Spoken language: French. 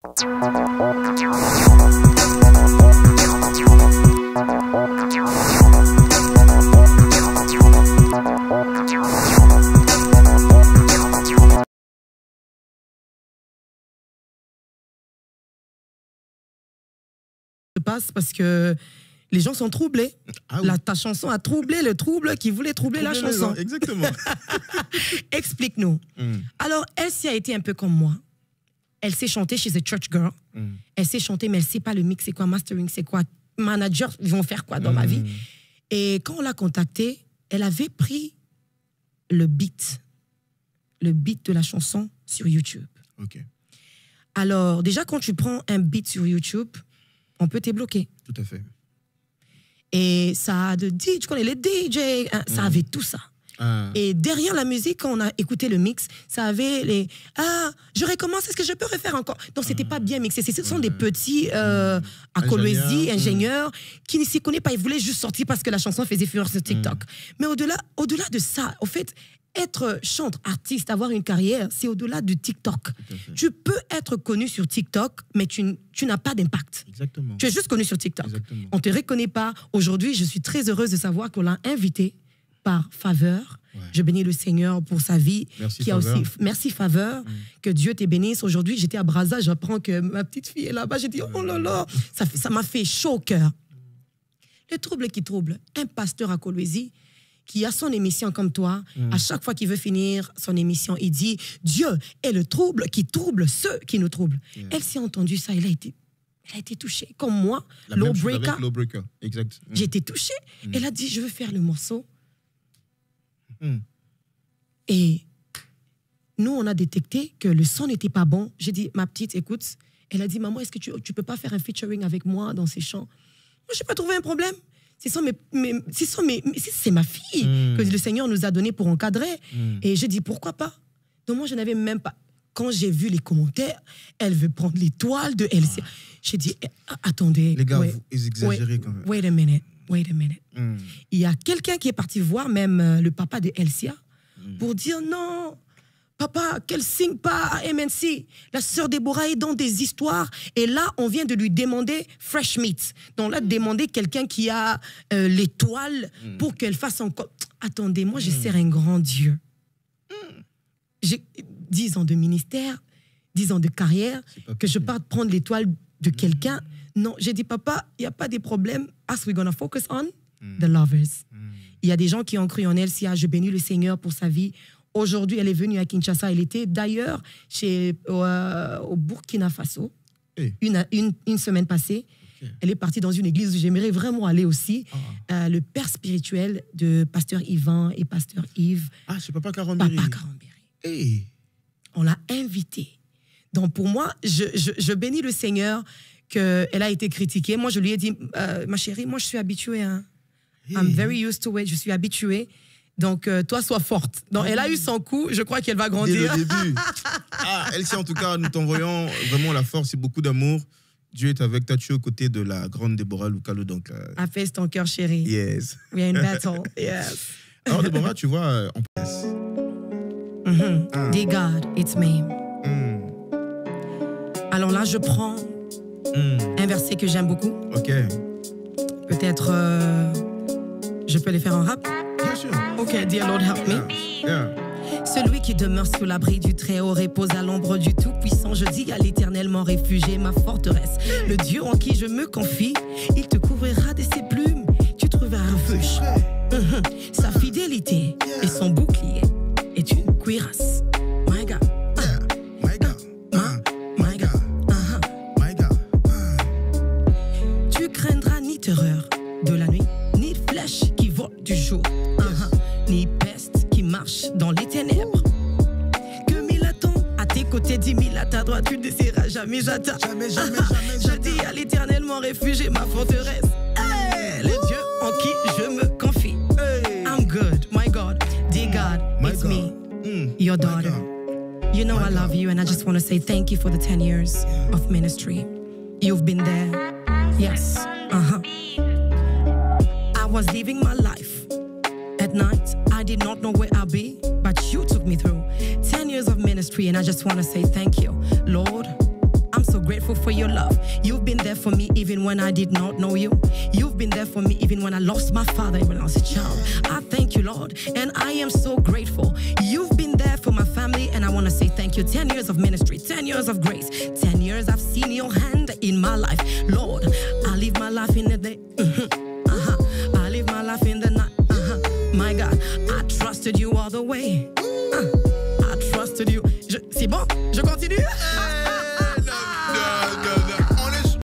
Passe parce que les gens sont troublés. Ah oui. Ta chanson a troublé le trouble qui voulait troubler la chanson. Exactement. Explique-nous. Alors, Elsie a été un peu comme moi. Elle sait chanter, she's a church girl. Elle sait chanter, mais elle ne sait pas le mix, c'est quoi, mastering, c'est quoi, manager, ils vont faire quoi dans ma vie. Et quand on l'a contactée, elle avait pris le beat de la chanson sur YouTube. Ok. Alors, déjà, quand tu prends un beat sur YouTube, on peut te bloquer. Tout à fait. Et ça a de DJ, tu connais les DJ, hein, ça avait tout ça. Et derrière la musique, quand on a écouté le mix, ça avait les « Ah, je recommence, est-ce que je peux refaire encore ?» Donc, c'était pas bien mixé. Ce sont des petits à Kolwezi, ingénieurs, qui ne s'y connaissent pas. Ils voulaient juste sortir parce que la chanson faisait fureur sur TikTok. Mais au-delà de ça, au fait, être chanteur, artiste, avoir une carrière, c'est au-delà du TikTok. Tu peux être connu sur TikTok, mais tu n'as pas d'impact. Exactement. Tu es juste connu sur TikTok. Exactement. On ne te reconnaît pas. Aujourd'hui, je suis très heureuse de savoir qu'on l'a invité par Faveur. Ouais. Je bénis le Seigneur pour sa vie. Merci, qui Faveur. A aussi, merci Faveur. Que Dieu te bénisse. Aujourd'hui, j'étais à Brazza, j'apprends que ma petite fille est là-bas. J'ai dit, oh là là, ça m'a fait chaud au cœur. Le trouble qui trouble, un pasteur à Kolwezi, qui a son émission comme toi, à chaque fois qu'il veut finir son émission, il dit « Dieu est le trouble qui trouble ceux qui nous troublent ». Elle s'est entendue ça, elle a été touchée. Comme moi, Lawbreaker, exact. J'ai été touchée. Elle a dit « Je veux faire le morceau ». Et nous, on a détecté que le son n'était pas bon. J'ai dit « Ma petite, écoute ». Elle a dit « Maman, est-ce que tu peux pas faire un featuring avec moi dans ces chants ?» Moi, je n'ai pas trouvé un problème. C'est ma fille que le Seigneur nous a donné pour encadrer. Et je dis, pourquoi pas? Donc moi, je n'avais même pas... Quand j'ai vu les commentaires, elle veut prendre l'étoile de Elsie. J'ai dit, attendez. Les gars, vous exagérez quand même. Wait a minute. Il y a quelqu'un qui est parti voir même le papa de Elsie pour dire, non... Papa, qu'elle signe pas à MNC. La sœur Déborah est dans des histoires. Et là, on vient de lui demander fresh meat. Donc là, demander quelqu'un qui a l'étoile pour qu'elle fasse encore... Attendez, moi, je sers un grand Dieu. J'ai 10 ans de ministère, 10 ans de carrière, que je parte prendre l'étoile de quelqu'un. Non, j'ai dit, papa, il n'y a pas de problème. As we're gonna focus on the lovers. Il y a des gens qui ont cru en elle. Je bénis le Seigneur pour sa vie. Aujourd'hui, elle est venue à Kinshasa. Elle était d'ailleurs au Burkina Faso une semaine passée. Elle est partie dans une église où j'aimerais vraiment aller aussi. Le père spirituel de pasteur Yvan et pasteur Yves. Ah, c'est Papa Karambéry. Papa Karambéry. On l'a invité. Donc pour moi, je bénis le Seigneur qu'elle a été critiquée. Moi, je lui ai dit, ma chérie, moi je suis habituée. Hein. I'm very used to it. Je suis habituée. Donc, toi, sois forte. Donc, elle a eu son coup. Je crois qu'elle va grandir. Dès le début. Elsie, en tout cas, nous t'envoyons vraiment la force et beaucoup d'amour. Dieu est avec toi. Tu es aux côtés de la grande Déborah Lukalo. Donc, affaisse ton cœur, chérie. Yes. We are in battle. Yes. Alors, Déborah, tu vois, en place. Dear God, it's me. Alors là, je prends un verset que j'aime beaucoup. Ok. Peut-être, je peux les faire en rap. Bien sûr. Ok, dear Lord, help me. Celui qui demeure sous l'abri du Très-Haut repose à l'ombre du Tout-Puissant. Je dis à l'Éternel, mon réfugié, ma forteresse. Le Dieu en qui je me confie, il te couvrira de ses plumes. Tu trouveras refuge. Sa fidélité et son bouclier est une cuirasse. My God. My God. My God. My God. Tu craindras ni terreur de la nuit, ni flèche qui vole du jour, ni peste qui marche dans les ténèbres. Que 1000 attendent à tes côtés, 10 000 à ta droite, tu ne seras jamais atteint. Jamais. Je dis à l'Éternel, mon refuge et ma forteresse. Hey, le Dieu en qui je me confie. Hey. I'm good, my God, dear God, it's me, your daughter. You know I love you and I just want to say thank you for the 10 years of ministry. You've been there. Yes. I was living my life. At night, I did not know where I'd be, but you took me through 10 years of ministry, and I just want to say thank you. Lord, I'm so grateful for your love. You've been there for me even when I did not know you. You've been there for me even when I lost my father when I was a child. I thank you, Lord, and I am so grateful. You've been there for my family, and I want to say thank you. 10 years of ministry, 10 years of grace, 10 years I've seen your hand in my life. Lord, I live my life in the day. I live my life in the night. My God, I trusted you all the way. I trusted you. C'est bon, je continue.